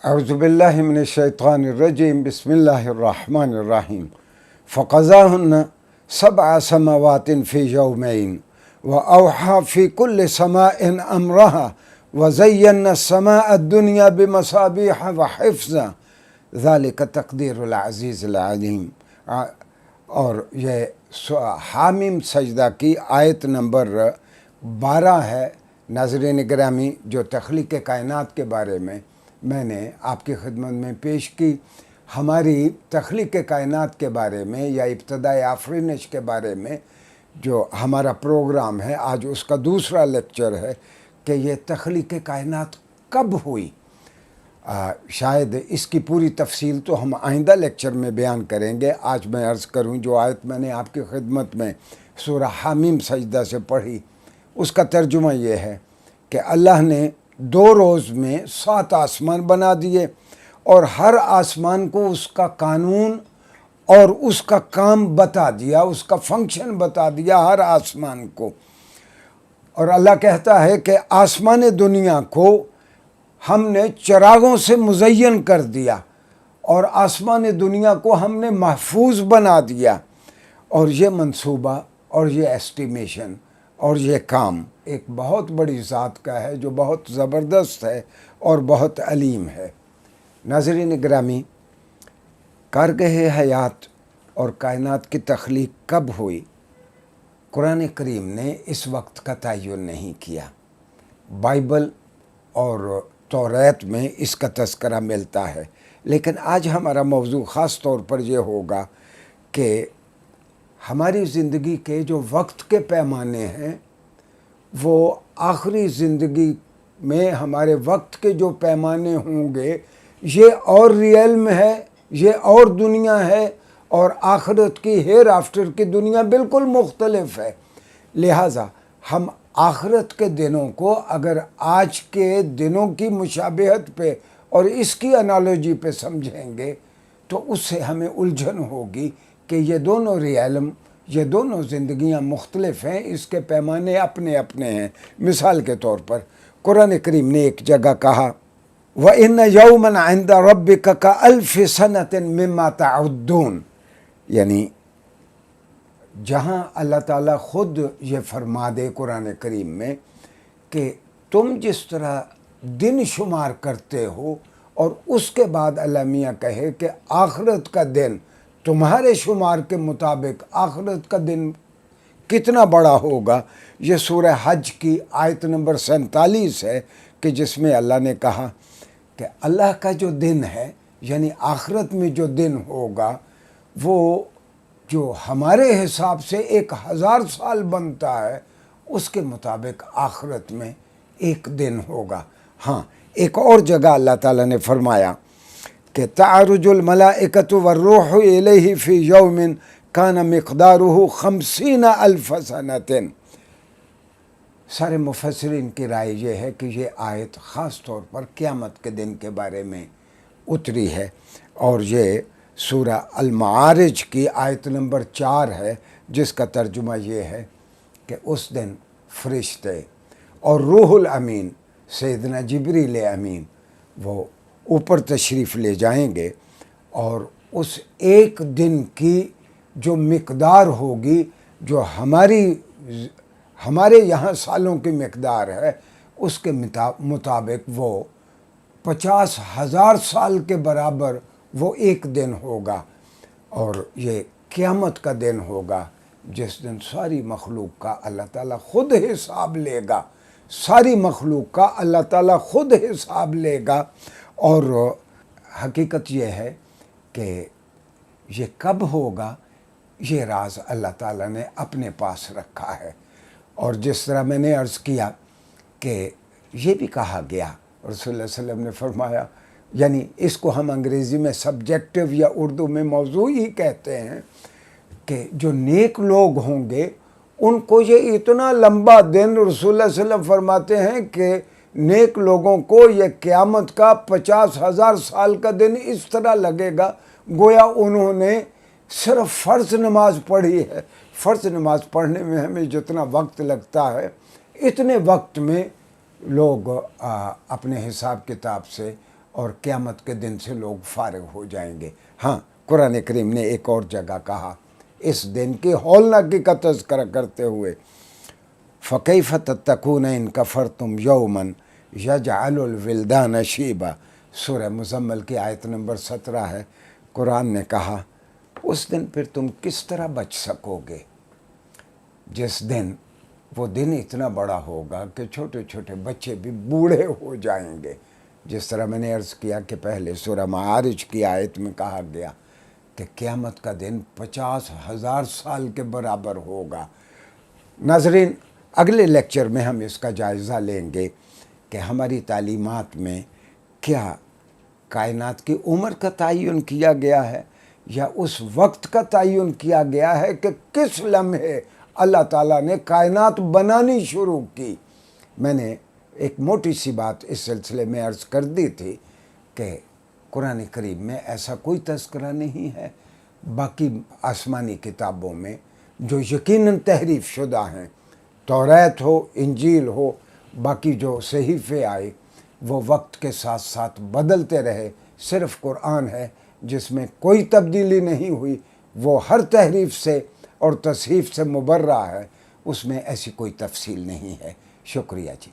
اعوذ باللہ من الشیطان الرجیم بسم اللہ الرحمن الرحیم فقضاہن سبع سماوات فی یومین واوحی فی کل سماء امرہا وزینا السماء الدنیا بمصابیح وحفظا ذالک تقدیر العزیز العلیم۔ اور یہ حامیم سجدہ کی آیت نمبر 12 ہے۔ ناظرین گرامی، جو تخلیق کائنات کے بارے میں نے آپ کی خدمت میں پیش کی، ہماری تخلیق کائنات کے بارے میں یا ابتدائی آفرینش کے بارے میں جو ہمارا پروگرام ہے، آج اس کا دوسرا لیکچر ہے کہ یہ تخلیق کائنات کب ہوئی۔ شاید اس کی پوری تفصیل تو ہم آئندہ لیکچر میں بیان کریں گے۔ آج میں عرض کروں جو آیت میں نے آپ کی خدمت میں سورہ حامیم سجدہ سے پڑھی، اس کا ترجمہ یہ ہے کہ اللہ نے 2 روز میں 7 آسمان بنا دیے اور ہر آسمان کو اس کا قانون اور اس کا کام بتا دیا، اس کا فنکشن بتا دیا ہر آسمان کو۔ اور اللہ کہتا ہے کہ آسمان دنیا کو ہم نے چراغوں سے مزین کر دیا اور آسمان دنیا کو ہم نے محفوظ بنا دیا۔ اور یہ منصوبہ اور یہ ایسٹیمیشن اور یہ کام ایک بہت بڑی ذات کا ہے جو بہت زبردست ہے اور بہت علیم ہے۔ ناظرین گرامی، کارگہ حیات اور کائنات کی تخلیق کب ہوئی، قرآن کریم نے اس وقت کا تعین نہیں کیا۔ بائبل اور توریت میں اس کا تذکرہ ملتا ہے، لیکن آج ہمارا موضوع خاص طور پر یہ ہوگا کہ ہماری زندگی کے جو وقت کے پیمانے ہیں، وہ آخری زندگی میں ہمارے وقت کے جو پیمانے ہوں گے، یہ اور ریئلم ہے، یہ اور دنیا ہے، اور آخرت کی ہیر آفٹر کی دنیا بالکل مختلف ہے۔ لہٰذا ہم آخرت کے دنوں کو اگر آج کے دنوں کی مشابہت پہ اور اس کی انالوجی پہ سمجھیں گے تو اس سے ہمیں الجھن ہوگی کہ یہ دونوں ریئلم، یہ دونوں زندگیاں مختلف ہیں، اس کے پیمانے اپنے اپنے ہیں۔ مثال کے طور پر قرآن کریم نے ایک جگہ کہا وَإِنَّ يَوْمًا عِنْدَ رَبِّكَ كَأَلْفِ سَنَةٍ مِّمَّا تَعُدُّونَ، یعنی جہاں اللہ تعالیٰ خود یہ فرما دے قرآن کریم میں کہ تم جس طرح دن شمار کرتے ہو، اور اس کے بعد اللہ میاں کہے کہ آخرت کا دن تمہارے شمار کے مطابق آخرت کا دن کتنا بڑا ہوگا۔ یہ سورہ حج کی آیت نمبر 47 ہے کہ جس میں اللہ نے کہا کہ اللہ کا جو دن ہے، یعنی آخرت میں جو دن ہوگا، وہ جو ہمارے حساب سے 1000 سال بنتا ہے، اس کے مطابق آخرت میں ایک دن ہوگا۔ ہاں، ایک اور جگہ اللہ تعالیٰ نے فرمایا کہ تعرج الملائکۃ والروح الیہ فی یوم کان مقدارہ 50,000 سنۃ۔ سارے مفسرین کی رائے یہ ہے کہ یہ آیت خاص طور پر قیامت کے دن کے بارے میں اتری ہے، اور یہ سورہ المعارج کی آیت نمبر 4 ہے، جس کا ترجمہ یہ ہے کہ اس دن فرشتے اور روح الامین سیدنا جبریل امین وہ اوپر تشریف لے جائیں گے، اور اس ایک دن کی جو مقدار ہوگی، جو ہمارے یہاں سالوں کی مقدار ہے، اس کے مطابق وہ 50,000 سال کے برابر وہ ایک دن ہوگا۔ اور یہ قیامت کا دن ہوگا جس دن ساری مخلوق کا اللہ تعالیٰ خود حساب لے گا، ساری مخلوق کا اللہ تعالیٰ خود حساب لے گا۔ اور حقیقت یہ ہے کہ یہ کب ہوگا، یہ راز اللہ تعالیٰ نے اپنے پاس رکھا ہے۔ اور جس طرح میں نے عرض کیا کہ یہ بھی کہا گیا، رسول اللہ صلی اللہ علیہ وسلم نے فرمایا، یعنی اس کو ہم انگریزی میں سبجیکٹو یا اردو میں موضوعی کہتے ہیں، کہ جو نیک لوگ ہوں گے ان کو یہ اتنا لمبا دن، رسول اللہ صلی اللہ علیہ وسلم فرماتے ہیں کہ نیک لوگوں کو یہ قیامت کا 50,000 سال کا دن اس طرح لگے گا گویا انہوں نے صرف فرض نماز پڑھی ہے۔ فرض نماز پڑھنے میں ہمیں جتنا وقت لگتا ہے، اتنے وقت میں لوگ اپنے حساب کتاب سے اور قیامت کے دن سے لوگ فارغ ہو جائیں گے۔ ہاں، قرآن کریم نے ایک اور جگہ کہا اس دن کی ہولناکی کا تذکرہ کرتے ہوئے، فَكَيْفَ تَتَّقُونَ إِن كَفَرْتُمْ يَوْمًا يَجْعَلُ الْوِلْدَانَ شِيبًا، سورہ مزمل کی آیت نمبر 17 ہے۔ قرآن نے کہا اس دن پھر تم کس طرح بچ سکو گے، جس دن وہ دن اتنا بڑا ہوگا کہ چھوٹے چھوٹے بچے بھی بوڑھے ہو جائیں گے۔ جس طرح میں نے عرض کیا کہ پہلے سورہ معارج کی آیت میں کہا گیا کہ قیامت کا دن 50,000 سال کے برابر ہوگا۔ ناظرین، اگلے لیکچر میں ہم اس کا جائزہ لیں گے کہ ہماری تعلیمات میں کیا کائنات کی عمر کا تعین کیا گیا ہے، یا اس وقت کا تعین کیا گیا ہے کہ کس لمحے اللہ تعالیٰ نے کائنات بنانی شروع کی۔ میں نے ایک موٹی سی بات اس سلسلے میں عرض کر دی تھی کہ قرآن کریم میں ایسا کوئی تذکرہ نہیں ہے باقی آسمانی کتابوں میں جو یقیناً تحریف شدہ ہیں، توریت ہو، انجیل ہو، باقی جو صحیفے آئے وہ وقت کے ساتھ ساتھ بدلتے رہے۔ صرف قرآن ہے جس میں کوئی تبدیلی نہیں ہوئی، وہ ہر تحریف سے اور تصحیف سے مبرہ ہے، اس میں ایسی کوئی تفصیل نہیں ہے۔ شکریہ جی۔